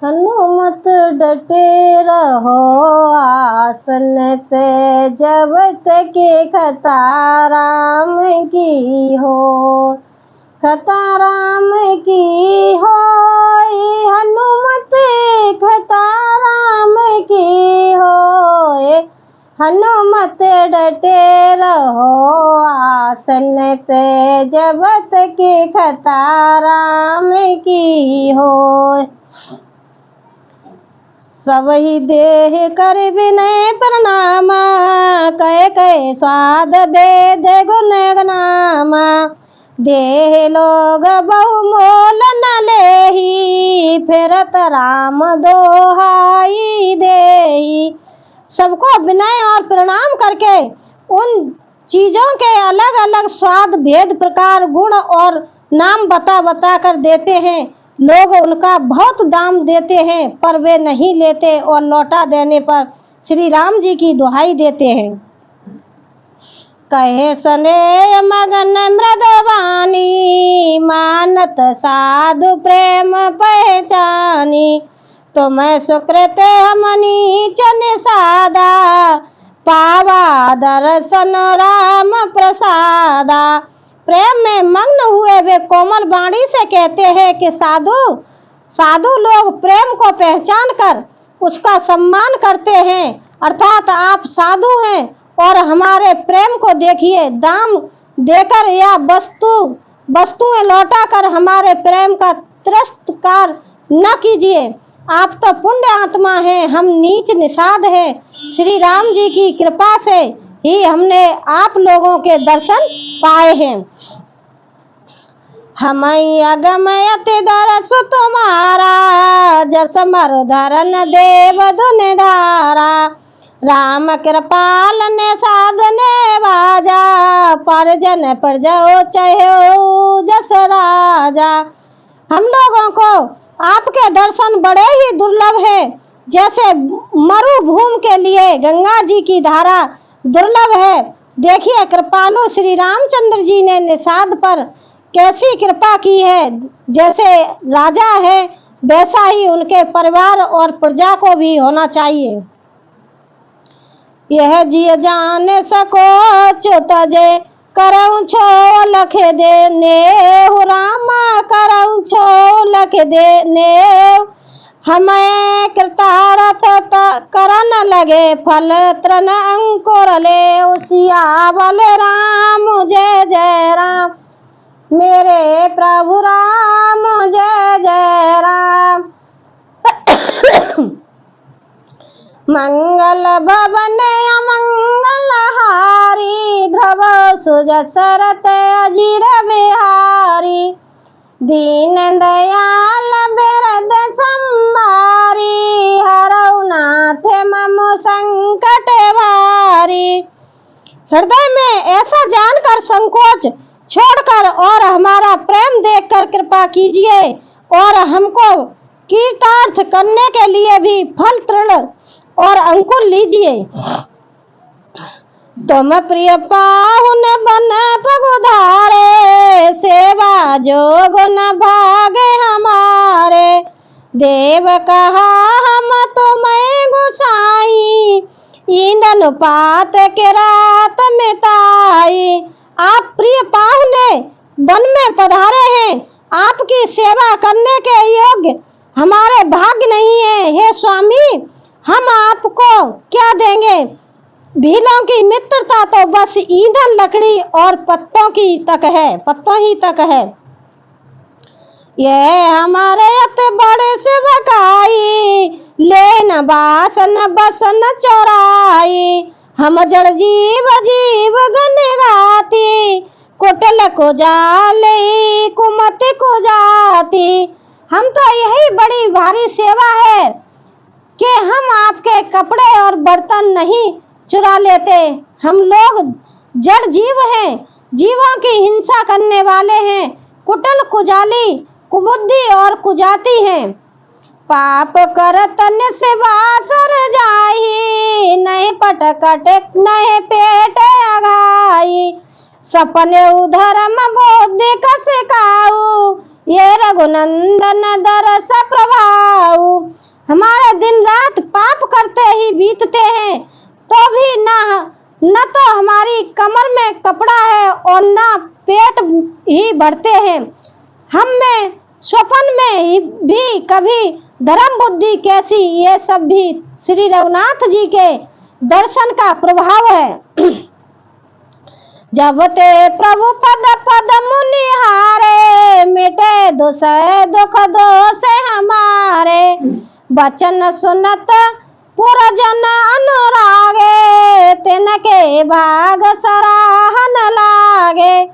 हनुमत डटे रहो आसन पे, जब तक कथा राम की हो, कथा राम की हो। हनुमत कथा राम की हो, हनुमत डटे रहो आसन पे, जब तक कथा राम की हो। सब ही देह कर विनय प्रणाम, कह कह स्वाद वेद गुण नाम। देह लोग बहु मोल न लेही, फिरत राम दोहाई देही। सबको विनय और प्रणाम करके उन चीजों के अलग अलग स्वाद भेद प्रकार गुण और नाम बता बता कर देते हैं। लोग उनका बहुत दाम देते हैं पर वे नहीं लेते, और लौटा देने पर श्री राम जी की दुहाई देते हैं। कहे सने मगन मृदवानी, मानत साधु प्रेम पहचानी। तुम सुकृत हमनी चन सादा, पावा दर्शन राम प्रसादा। प्रेम में मग्न हुए वे कोमल वाणी से कहते हैं कि साधु लोग प्रेम को पहचान कर उसका सम्मान करते हैं, अर्थात आप साधु हैं और हमारे प्रेम को देखिए, दाम देकर या वस्तुएं लौटाकर हमारे प्रेम का तिरस्कार न कीजिए। आप तो पुण्य आत्मा हैं, हम नीच निषाद हैं। श्री राम जी की कृपा से ही हमने आप लोगों के दर्शन पाए हैं। हमई अगमयत दरस तुम्हारा, जस मरु धरन देव धुन धारा। राम कृपाल ने साधने बाजा, परजन प्रजो चहो जस राजा। हम लोगों को आपके दर्शन बड़े ही दुर्लभ है, जैसे मरुभूमि के लिए गंगा जी की धारा दुर्लभ है। देखिए कृपालु श्री रामचंद्र जी ने निषाद पर कैसी कृपा की है। जैसे राजा है वैसा ही उनके परिवार और प्रजा को भी होना चाहिए। यह जिय जाने सको चुतजे, करऊं छो लख दे नेहु रामा, करऊं छो लख दे नेहु। हमें कृतारथ करन लगे, फल तृण अंकुर ले सियावल राम। जय जय राम मेरे प्रभु राम, जय जय राम। मंगल भवन अमंगल हारी, ध्रुव सुजसरत अजीर बिहारी। दीन दयाल बिरद संभारी, हरऊ नाथ मम संकट भारी। हृदय में ऐसा जानकर संकोच छोड़कर और हमारा प्रेम देखकर कृपा कीजिए, और हमको कीर्तार्थ करने के लिए भी फल तृण और अंकुर लीजिए। तुम प्रिय पाहुन बन पगुधारे, सेवा जोग न भागे हमारे। देव कहा हम तुम्हें गुसाई, ईंधन पात के रात मिताई। आप प्रिय पाहुने वन में पधारे हैं, आपकी सेवा करने के योग्य हमारे भाग्य नहीं है। हे स्वामी, हम आपको क्या देंगे? भीलों की मित्रता तो बस ईंधन लकड़ी और पत्तों ही तक है। यह हमारे अति बड़े से बकाई, लेन बासन बसन चौराई। हम जड़ जीव जीव गन गाती, कुटल को जाले कुमत को जाती। हम तो यही बड़ी भारी सेवा है कि हम आपके कपड़े और बर्तन नहीं चुरा लेते। हम लोग जड़ जीव हैं, जीवों की हिंसा करने वाले हैं, कुटल कुजाली कुबुद्धि और कुजाती हैं। पाप करतन से बासर जाई, नहीं पटकट नहीं पेट अघाई। सपने उधर्म बोधि कस काऊ, ये रघुनंदन दरस प्रभाऊ। हमारे दिन रात पाप करते ही बीतते हैं, तो भी न तो हमारी कमर में कपड़ा है और न पेट ही भरते हैं। हम में स्वप्न में भी कभी धर्म बुद्धि कैसी, ये सब भी श्री रघुनाथ जी के दर्शन का प्रभाव है। जब ते प्रभु पद पद मुनिहारे, मिटे दुख दोष हमारे। बचन सुनत पुरजन अनुरागे, तिनके भाग सराहन लागे।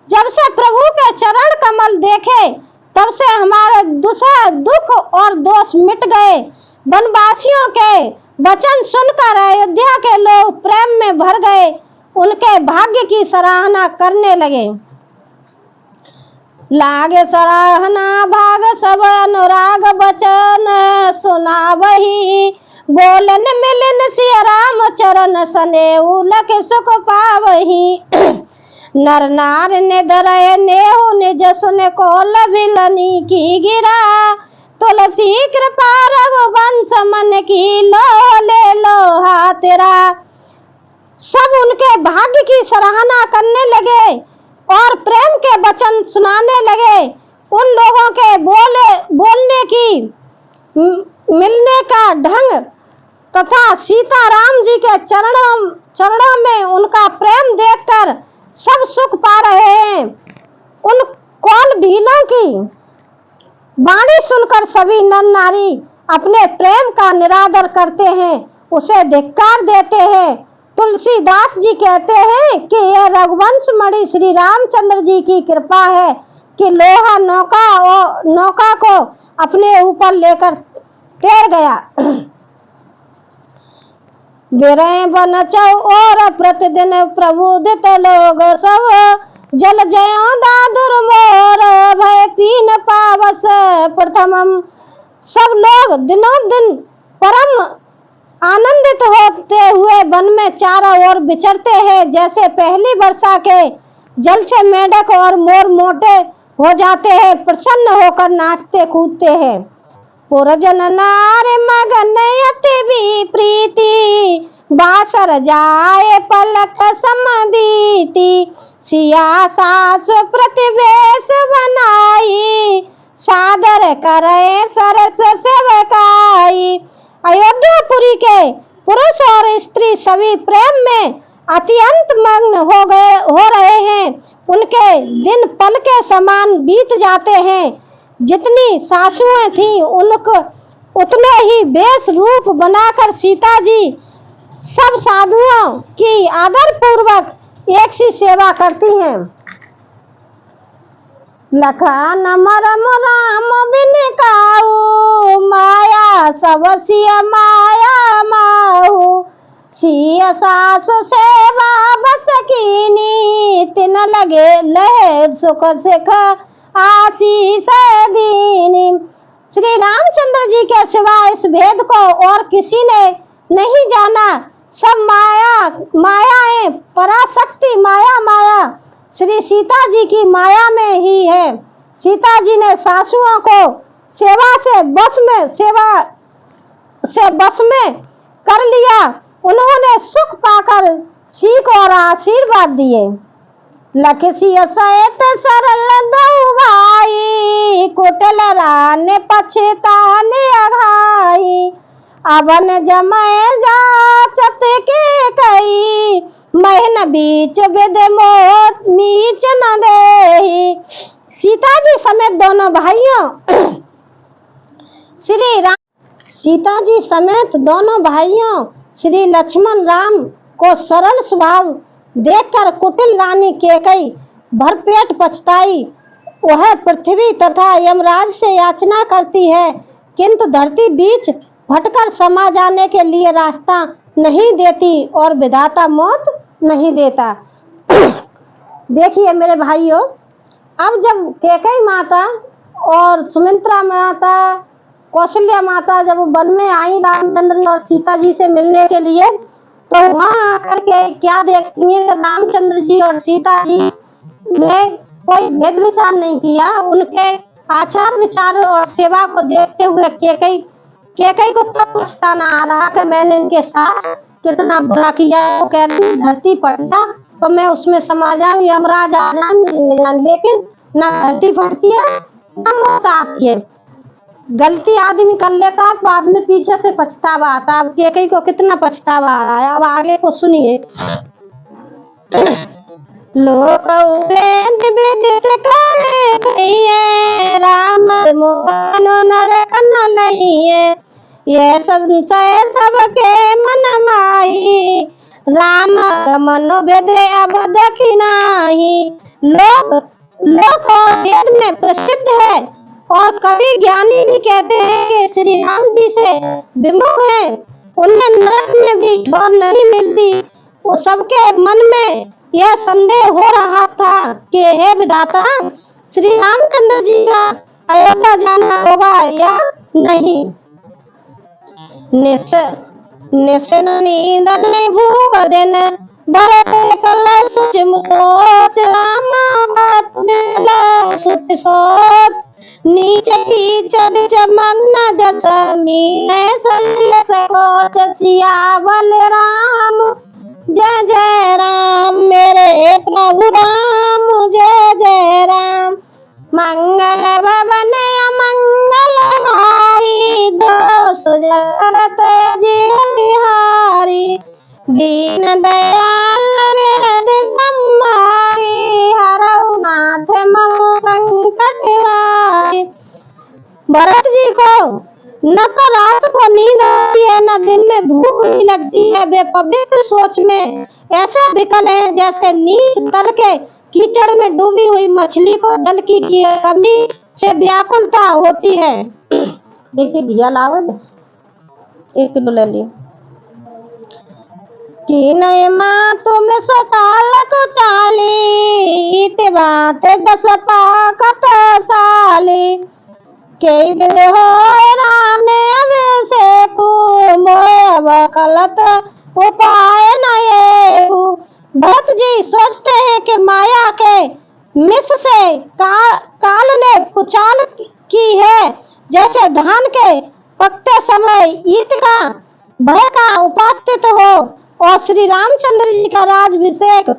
जब से प्रभु के चरण कमल देखे, तब से हमारे दुख और दोष मिट गए। वनवासियों के वचन सुनकर अयोध्या के लोग प्रेम में भर गए, उनके भाग्य की सराहना करने लगे। लागे सराहना भाग सब अनुराग बचन सुना वही। बोलन मिलन सिया राम चरण सनेऊ लख सुख पावही। नर नार ने धरय नेहु निज सुन कोल बिलनी की गिरा। तुलसी कृपा रघुवंश मन की लो ले लो तेरा। सब उनके भाग्य की सराहना करने लगे और प्रेम के वचन सुनाने लगे। उन लोगों के बोलने की, मिलने का ढंग तथा सीता राम जी के चरणों में उनका प्रेम देखकर सब सुख पा रहे हैं। उन कौल भीलों की वाणी सुनकर सभी नर नारी अपने प्रेम का निरादर करते हैं, उसे धिक्कार देते हैं। तुलसीदास जी कहते हैं कि यह रघुवंश मणि श्री रामचंद्र जी की कृपा है कि लोहा नौका को अपने ऊपर लेकर तैर गया। बिरय बन चौ और प्रतिदिन प्रबुदित लोग सब। जल जयो दादुर मोर भय पीन पावस प्रथमम। सब लोग दिनों दिन परम आनंदित होते हुए वन में चारों ओर विचरते हैं। जैसे पहली वर्षा के जल से मेंढक और मोर मोटे हो जाते हैं, प्रसन्न होकर नाचते कूदते हैं। पुरजन नार मगन अति भी प्रीति, बासर जाए पलक समबीती। सिया सास प्रतिवेश बनाई, सादर करे सरस सेवकाई। अयोध्यापुरी के पुरुष और स्त्री सभी प्रेम में अत्यंत मग्न हो रहे हैं। उनके दिन पल के समान बीत जाते हैं। जितनी सासुएं थीं उनको उतने ही वेश रूप बनाकर सीता जी सब साधुओं की आदर पूर्वक एक सी सेवा करती हैं। लखन मरम राम बिन काऊ, माया सब सिया माया माऊ। सिया सासु सेवा बस कीनी, तिन लगे लहे सुख सिख आशीष दीनी। श्री रामचंद्र जी के सिवा इस भेद को और किसी ने नहीं जाना। सब मायाएं पराशक्ति माया श्री सीता जी की माया में ही है। सीता जी ने सासुओं को सेवा से बस में कर लिया। उन्होंने सुख पाकर सीख और आशीर्वाद दिए। लखसिया सहित सरल दऊ भाई, कुटिल राने पछताने अघाई। अवन जमाए जाचत के कई, महीन बीच विद मोत मीच न देही। सीता जी समेत दोनों भाइयों श्री लक्ष्मण राम को सरल स्वभाव देखकर कुटिल रानी केकई भरपेट पछताई। वह पृथ्वी तथा यमराज से याचना करती है, किंतु धरती बीच भटकर समा जाने के लिए रास्ता नहीं देती और विधाता मौत नहीं देता। देखिए मेरे भाइयों, अब जब कैकेयी माता और सुमित्रा माता, कौशल्या माता जब वन में आई रामचंद्र और सीता जी से मिलने के लिए, तो वहाँ आकर के क्या देखती है, रामचंद्र जी और सीता जी ने कोई भेद विचार नहीं किया। उनके आचार विचार और सेवा को देखते हुए कैकेयी कैकेयी को तो पछताना आ रहा कि मैंने इनके साथ कितना बुरा किया। वो कह रही धरती पड़ जा तो मैं उसमें समा जाऊं, यमराज आ जाऊं, लेकिन ना धरती पड़ती है ना मौत आती है। गलती आदमी कर लेता है, बाद में पीछे से पछतावा आता। अब कैकेयी को कितना पछतावा आ रहा है, अब आगे को सुनिए। लोक राम मोहन नरक नहीं है, ये संशय सबके मन माही, राम मनोभेद अब देखी नाही। लोक वेद में प्रसिद्ध है और कवि ज्ञानी भी कहते हैं कि श्री राम जी से विमुख है, उन्हें नरक में भी ठोर नहीं मिलती। वो सबके मन में यह संदेह हो रहा था कि हे विधाता, श्री रामचंद्र जी का अयोध्या जाना होगा या नहीं। निशन नींद नहीं भूख दिन भरत कल सोच रामा बात में सोच, नीचे कीचड़ चमकना जसमी सकोच सियावल राम, जय जय राम मेरे प्रभु राम, जय जय राम। मंगल भवन अमंगल हारी, दोष जगत जीव बिहारी, दीन दयाल संहारी, हरऊ नाथ मम संकट हारी। भरत जी को न तो रात को नींद आती है, न दिन में भूख नहीं लगती है। वे पवित्र सोच में ऐसे विकल है जैसे नीच तल के कीचड़ में डूबी हुई मछली को जल की कमी से व्याकुलता होती है। देखिए भैया लावल 1 किलो ले लियो कि नहीं माँ तुम सताल तो चाली, बात 10 पाकत साली, के हो राम से गलत उपाय नहीं। भरत जी सोचते हैं कि माया के मिस से काल ने कुचाल की है, जैसे धान के पकते समय ईट का भय का उपास्थित हो और श्री रामचंद्र जी का राजभिषेक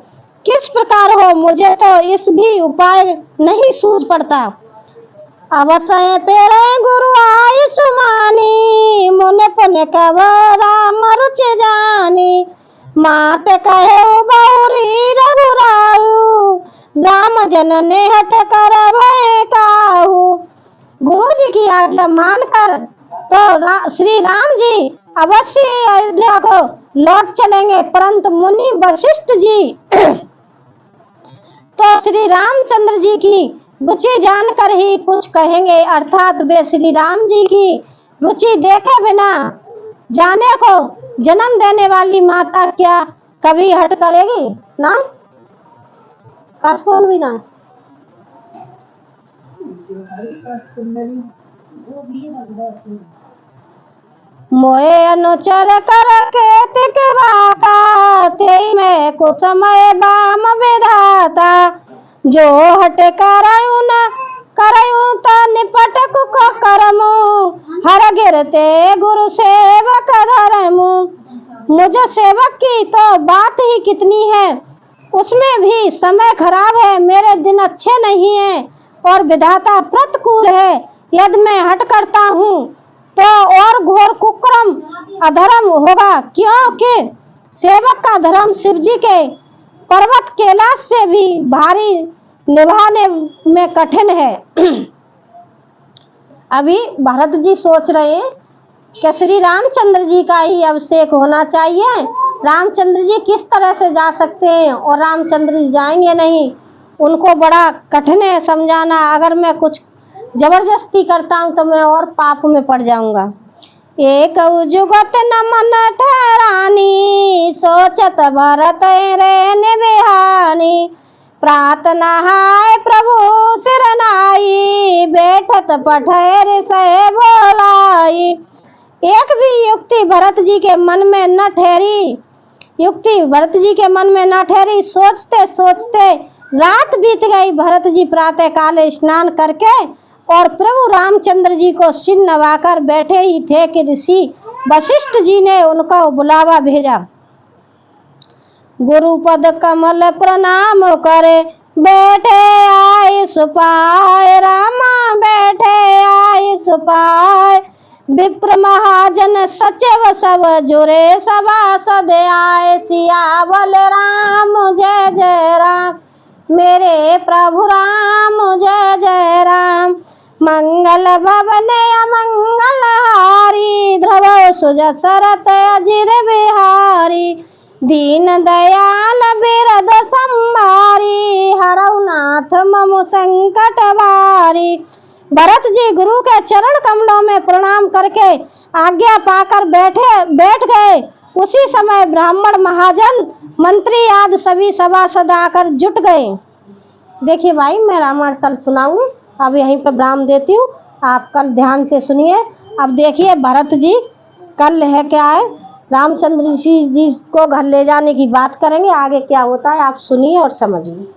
किस प्रकार हो, मुझे तो इस भी उपाय नहीं सूझ पड़ता। अवसय तेरे गुरु आई सुमानी, मुने पुने कब राम रुच जानी, मात कहे बहुरी रघुराऊ, राम जन ने हट कर भय काहू। गुरु जी की आज्ञा मानकर तो श्री राम जी अवश्य अयोध्या को लौट चलेंगे, परंतु मुनि वशिष्ठ जी तो श्री रामचंद्र जी की रुचि जानकर ही कुछ कहेंगे, अर्थात वे श्री राम जी की रुचि देखे बिना जाने को जन्म देने वाली माता क्या कभी हट करेगी ना। काशपोल भी ना मोए अनुचर कर के तिकवाका, ते में कुसमय बाम विधाता, जो हट करयु न करयु त निपट कुक करमु, हर गिरते गुरु सेवक धरमु। मुझे सेवक की तो बात ही कितनी है, उसमें भी समय खराब है, मेरे दिन अच्छे नहीं हैं और विधाता प्रतिकूल है। यदि मैं हट करता हूँ तो और घोर कुक्रम अधर्म होगा, क्योंकि सेवक का धर्म शिव जी के पर्वत कैलाश से भी भारी निभाने में कठिन है। अभी भरत जी सोच रहे हैं कि श्री रामचंद्र जी का ही अभिषेक होना चाहिए, रामचंद्र जी किस तरह से जा सकते हैं और रामचंद्र जी जाएंगे नहीं, उनको बड़ा कठिन है समझाना। अगर मैं कुछ जबरदस्ती करता हूँ तो मैं और पाप में पड़ जाऊंगा। एक जुगत न मन ठहरानी, सोचत भरत रे निबिहानी, प्रार्थना है प्रभु सिरनाई, बैठत पठैर से बोलाई। एक भी युक्ति भरत जी के मन में न ठहरी, सोचते सोचते रात बीत गई। भरत जी प्रातः काल स्नान करके और प्रभु रामचंद्र जी को सिर नवाकर बैठे ही थे कि ऋषि वशिष्ठ जी ने उनका बुलावा भेजा। गुरुपद कमल प्रणाम करे बैठे आए सुपाय, रामा बैठे आए सुपाय। विप्र महाजन सचिव सब जुरे सभासद आए, सियावल राम जय जय राम, मेरे प्रभु राम जय जय राम। मंगल भवन अमंगल हारी, ध्रुव सुजसरत अजिर बिहारी। दीन दयाल बिरद संभारी, हरौ नाथ मम संकट भारी। भरत जी गुरु के चरण कमलों में प्रणाम करके आज्ञा पाकर बैठ गए। उसी समय ब्राह्मण महाजन मंत्री आदि सभी सभासद आकर जुट गए। देखिए भाई, मैं रामायण कल सुनाऊंगी, अब यहीं पर विराम देती हूँ, आप कल ध्यान से सुनिए। अब देखिए भरत जी कल है क्या है, रामचंद्र जी को घर ले जाने की बात करेंगे, आगे क्या होता है आप सुनिए और समझिए।